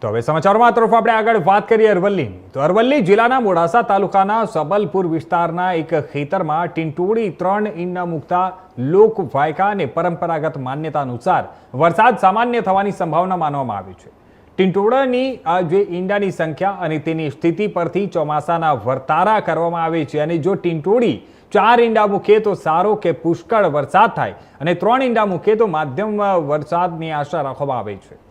તો હવે સમાચારોમાં તરફ આપણે આગળ વાત કરીએ અરવલ્લીની. તો અરવલ્લી જિલ્લાના મોડાસા તાલુકાના સબલપુર વિસ્તારના એક ખેતરમાં ટીંટોળી 3 ઈંડા મૂકતા લોકવાયકા અને પરંપરાગત માન્યતા અનુસાર વરસાદ સામાન્ય થવાની સંભાવના માનવામાં આવી છે. ટીંટોળાની જે ઈંડાની સંખ્યા અને તેની સ્થિતિ પરથી ચોમાસાના વર્તારા કરવામાં આવે છે અને જો ટીંટોળી 4 ઈંડા મૂકે તો સારો કે પુષ્કળ વરસાદ થાય અને 3 ઈંડા મૂકે તો માધ્યમ વરસાદની આશા રાખવામાં આવે છે.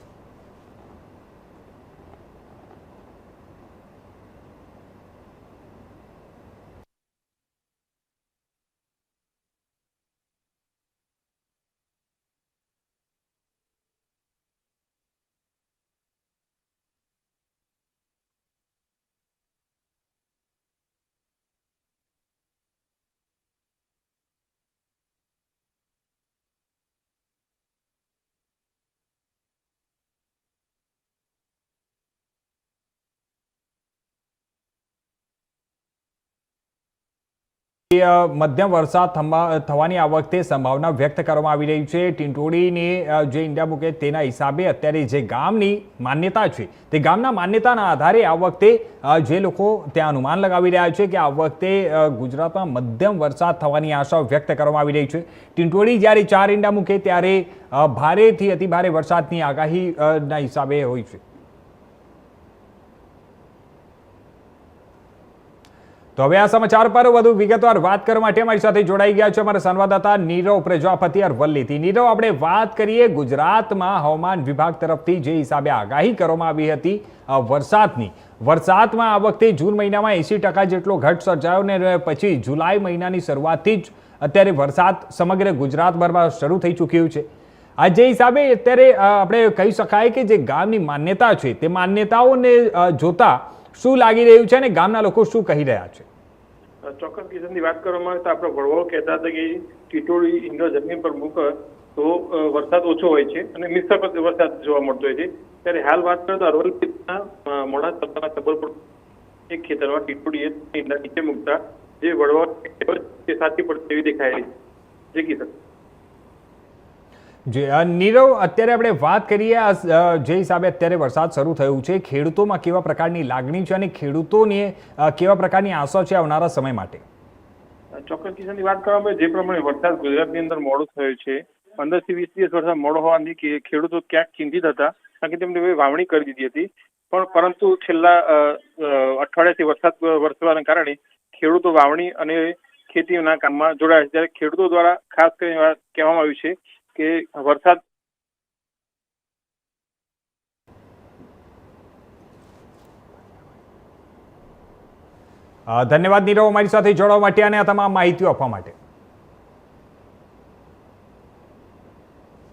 મધ્યમ વરસાદ થવાની આ વખતે સંભાવના વ્યક્ત કરવામાં આવી રહી છે. ટીંટોળીની જે ઈંડા મૂકે તેના હિસાબે અત્યારે જે ગામની માન્યતા છે તે ગામના માન્યતાના આધારે આ વખતે જે લોકો ત્યાં અનુમાન લગાવી રહ્યા છે કે આ વખતે ગુજરાતમાં મધ્યમ વરસાદ થવાની આશા વ્યક્ત કરવામાં આવી રહી છે. ટીંટોળી જ્યારે 4 ઈંડા મૂકે ત્યારે ભારેથી અતિભારે વરસાદની આગાહીના હિસાબે હોય છે. તો હવે આ સમાચાર પર વધુ વિગતવાર વાત કરવા માટે અમારી સાથે જોડાઈ ગયા છે અમારા સંવાદદાતા નીરવ પ્રજાપતિ અરવલ્લીથી. નીરવ, આપણે વાત કરીએ ગુજરાતમાં હવામાન વિભાગ તરફથી જે હિસાબે આગાહી કરવામાં આવી હતી વરસાદમાં આ વખતે જૂન મહિનામાં 80% જેટલો ઘટ સર્જાયો ને પછી જુલાઈ મહિનાની શરૂઆતથી જ અત્યારે વરસાદ સમગ્ર ગુજરાતભરમાં શરૂ થઈ ચૂક્યું છે. આ જે હિસાબે અત્યારે આપણે કહી શકાય કે જે ગામની માન્યતા છે તે માન્યતાઓને જોતા શું લાગી રહ્યું છે અને ગામના લોકો શું કહી રહ્યા છે? ચોક્કસ કિસ્સાની વાત કરવામાં આવે તો આપણે વડવાઓ કહેતા હતા કે ટીટોળી ઈંડો જમીન પર મૂકે તો વરસાદ ઓછો હોય છે અને મિશ્ર વરસાદ જોવા મળતો હોય છે. ત્યારે હાલ વાત કરીએ તો અરવલ્લીના મોડાસા તાલુકાના સબલપુર એક ખેતરમાં ટીટોળીએ ઈંડા નીચે મૂકતા જે વડવાઓ તે સાચી પડતી એવી દેખાય છે. જે કિસ્સા નીરવ, અત્યારે આપણે વાત કરીએ જે હિસાબે અત્યારે વરસાદ શરૂ થયું છે, ખેડૂતોમાં કેવા પ્રકારની લાગણી છે અને ખેડૂતોને કેવા પ્રકારની આશા છે આવનારા સમય માટે? ચોક્કસ કિસ્સાની વાત કરવામાં જે પ્રમાણે વરસાદ ગુજરાતની અંદર મોડો થયો છે, 15 થી 20 દિવસ વરસાદ મોડો હોવાથી ખેડૂતો ક્યાંક ચિંતિત હતા કારણ કે તેમણે વાવણી કરી દીધી હતી. પરંતુ છેલ્લા અઠવાડિયાથી વરસાદ વરસવાના કારણે ખેડૂતો વાવણી અને ખેતીના કામમાં જોડાયા છે. ત્યારે ખેડૂતો દ્વારા ખાસ કરીને કહેવામાં આવ્યું છે કે વરસાદ ધન્યવાદ નીરવ, અમારી સાથે જોડાવા માટે અને આ તમામ માહિતીઓ આપવા માટે.